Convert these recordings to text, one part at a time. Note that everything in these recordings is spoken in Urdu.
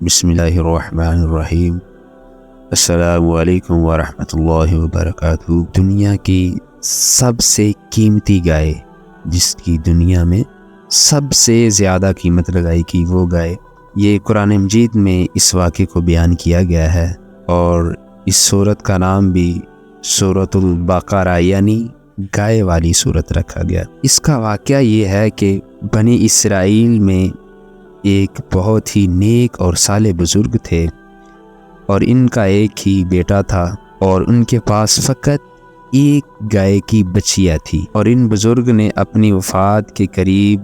بسم اللہ الرحمن الرحیم۔ السلام علیکم ورحمۃ اللہ وبرکاتہ۔ دنیا کی سب سے قیمتی گائے، جس کی دنیا میں سب سے زیادہ قیمت لگائی کی وہ گائے، یہ قرآن مجید میں اس واقعے کو بیان کیا گیا ہے، اور اس سورت کا نام بھی سورۃ البقرہ یعنی گائے والی سورت رکھا گیا۔ اس کا واقعہ یہ ہے کہ بنی اسرائیل میں ایک بہت ہی نیک اور صالح بزرگ تھے، اور ان کا ایک ہی بیٹا تھا، اور ان کے پاس فقط ایک گائے کی بچیا تھی، اور ان بزرگ نے اپنی وفات کے قریب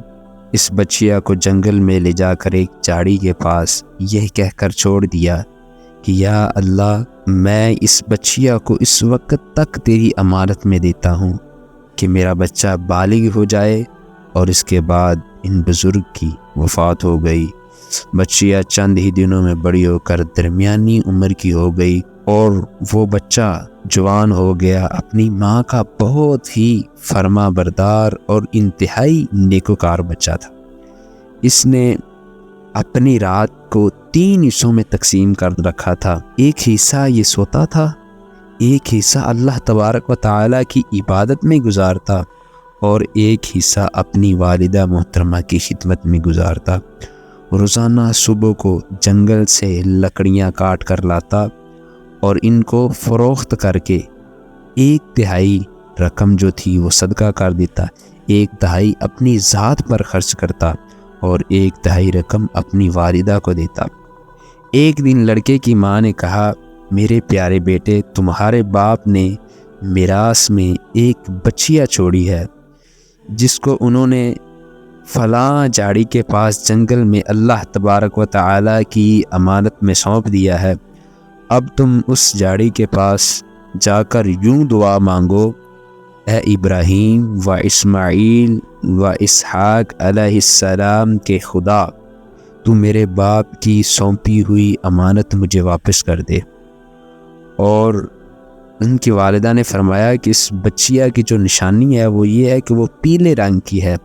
اس بچیا کو جنگل میں لے جا کر ایک جھاڑی کے پاس یہ کہہ کر چھوڑ دیا کہ یا اللہ، میں اس بچیا کو اس وقت تک تیری امانت میں دیتا ہوں کہ میرا بچہ بالغ ہو جائے، اور اس کے بعد ان بزرگ کی وفات ہو گئی۔ بچیا چند ہی دنوں میں بڑی ہو کر درمیانی عمر کی ہو گئی، اور وہ بچہ جوان ہو گیا۔ اپنی ماں کا بہت ہی فرما بردار اور انتہائی نیکوکار بچہ تھا۔ اس نے اپنی رات کو 3 حصوں میں تقسیم کر رکھا تھا۔ ایک حصہ یہ سوتا تھا، ایک حصہ اللہ تبارک و تعالیٰ کی عبادت میں گزارتا، اور ایک حصہ اپنی والدہ محترمہ کی خدمت میں گزارتا۔ روزانہ صبح کو جنگل سے لکڑیاں کاٹ کر لاتا، اور ان کو فروخت کر کے 1/3 رقم جو تھی وہ صدقہ کر دیتا، 1/3 اپنی ذات پر خرچ کرتا، اور 1/3 رقم اپنی والدہ کو دیتا۔ ایک دن لڑکے کی ماں نے کہا، میرے پیارے بیٹے، تمہارے باپ نے میراث میں ایک بچیا چھوڑی ہے، جس کو انہوں نے فلاں جھاڑی کے پاس جنگل میں اللہ تبارک و تعالیٰ کی امانت میں سونپ دیا ہے۔ اب تم اس جھاڑی کے پاس جا کر یوں دعا مانگو، اے ابراہیم و اسماعیل و اسحاق علیہ السلام کے خدا، تو میرے باپ کی سونپی ہوئی امانت مجھے واپس کر دے۔ اور ان کی والدہ نے فرمایا کہ اس بچیا کی جو نشانی ہے وہ یہ ہے کہ وہ پیلے رنگ کی ہے،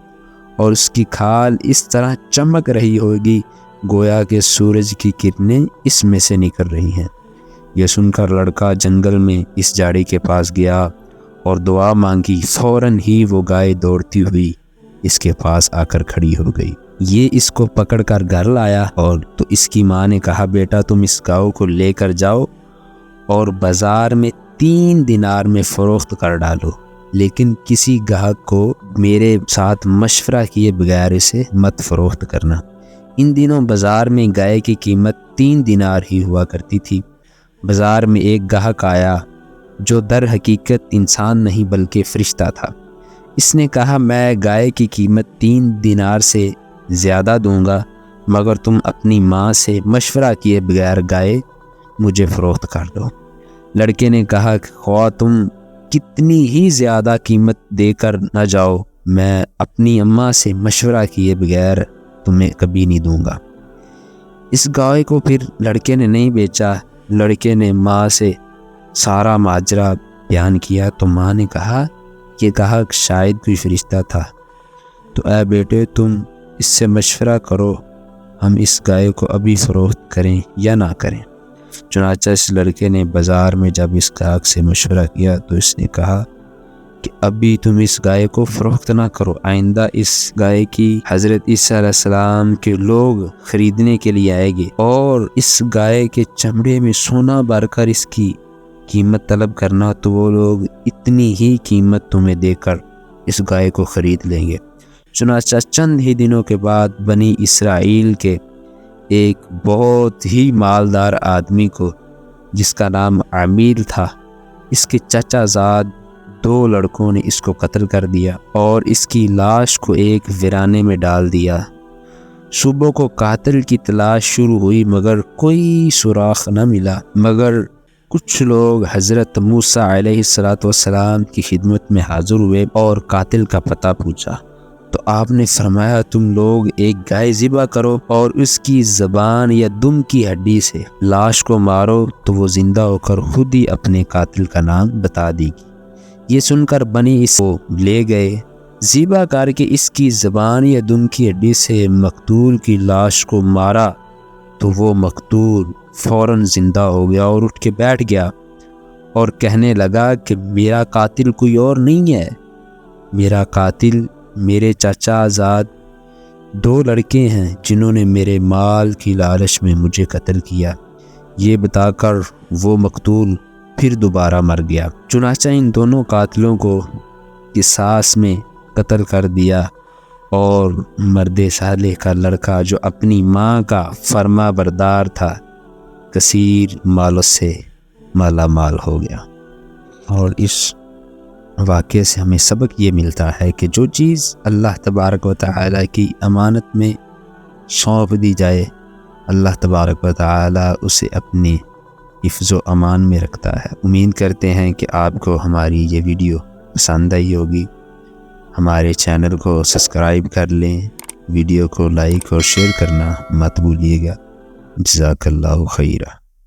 اور اس کی کھال اس طرح چمک رہی ہوگی گویا کہ سورج کی کرنیں اس میں سے نکل رہی ہیں۔ یہ سن کر لڑکا جنگل میں اس جھاڑی کے پاس گیا اور دعا مانگی۔ فوراً ہی وہ گائے دوڑتی ہوئی اس کے پاس آ کر کھڑی ہو گئی۔ یہ اس کو پکڑ کر گھر لایا، اور تو اس کی ماں نے کہا، بیٹا تم اس گاؤں کو لے کر جاؤ اور بازار میں 3 دینار میں فروخت کر ڈالو، لیکن کسی گاہک کو میرے ساتھ مشورہ کیے بغیر اسے مت فروخت کرنا۔ ان دنوں بازار میں گائے کی قیمت 3 دینار ہی ہوا کرتی تھی۔ بازار میں ایک گاہک آیا جو در حقیقت انسان نہیں بلکہ فرشتہ تھا۔ اس نے کہا، میں گائے کی قیمت 3 دینار سے زیادہ دوں گا، مگر تم اپنی ماں سے مشورہ کیے بغیر گائے مجھے فروخت کر دو۔ لڑکے نے کہا کہ خواہ تم کتنی ہی زیادہ قیمت دے کر نہ جاؤ، میں اپنی اماں سے مشورہ کیے بغیر تمہیں کبھی نہیں دوں گا۔ اس گائے کو پھر لڑکے نے نہیں بیچا۔ لڑکے نے ماں سے سارا ماجرا بیان کیا، تو ماں نے کہا کہ گاہک شاید کوئی فرشتہ تھا، تو اے بیٹے تم اس سے مشورہ کرو، ہم اس گائے کو ابھی فروخت کریں یا نہ کریں۔ چنانچہ اس لڑکے نے بازار میں جب اس گاہک سے مشورہ کیا تو اس نے کہا کہ ابھی تم اس گائے کو فروخت نہ کرو، آئندہ اس گائے کی حضرت عیسیٰ علیہ السلام کے لوگ خریدنے کے لیے آئیں گے، اور اس گائے کے چمڑے میں سونا بھر کر اس کی قیمت طلب کرنا، تو وہ لوگ اتنی ہی قیمت تمہیں دے کر اس گائے کو خرید لیں گے۔ چنانچہ چند ہی دنوں کے بعد بنی اسرائیل کے ایک بہت ہی مالدار آدمی کو، جس کا نام عامر تھا، اس کے چچا زاد 2 لڑکوں نے اس کو قتل کر دیا، اور اس کی لاش کو ایک ویرانے میں ڈال دیا۔ صبح کو قاتل کی تلاش شروع ہوئی، مگر کوئی سراغ نہ ملا، مگر کچھ لوگ حضرت موسیٰ علیہ السلام کی خدمت میں حاضر ہوئے اور قاتل کا پتہ پوچھا، تو آپ نے فرمایا، تم لوگ ایک گائے ذبح کرو اور اس کی زبان یا دم کی ہڈی سے لاش کو مارو، تو وہ زندہ ہو کر خود ہی اپنے قاتل کا نام بتا دے گی۔ یہ سن کر بنی اس کو لے گئے، ذبح کر کے اس کی زبان یا دم کی ہڈی سے مقتول کی لاش کو مارا، تو وہ مقتول فوراً زندہ ہو گیا اور اٹھ کے بیٹھ گیا اور کہنے لگا کہ میرا قاتل کوئی اور نہیں ہے، میرا قاتل میرے چچا آزاد 2 لڑکے ہیں جنہوں نے میرے مال کی لالچ میں مجھے قتل کیا۔ یہ بتا کر وہ مقتول پھر دوبارہ مر گیا۔ چنانچہ ان دونوں قاتلوں کو قصاص میں قتل کر دیا اور مرد صالح کا لڑکا جو اپنی ماں کا فرما بردار تھا کثیر مالوں سے مالا مال ہو گیا۔ اور اس واقعے سے ہمیں سبق یہ ملتا ہے کہ جو چیز اللہ تبارک و تعالی کی امانت میں سونپ دی جائے، اللہ تبارک و تعالی اسے اپنی حفظ و امان میں رکھتا ہے۔ امید کرتے ہیں کہ آپ کو ہماری یہ ویڈیو پسند آئی ہوگی۔ ہمارے چینل کو سبسکرائب کر لیں، ویڈیو کو لائک اور شیئر کرنا مت بھولیے گا۔ جزاک اللہ خیرہ۔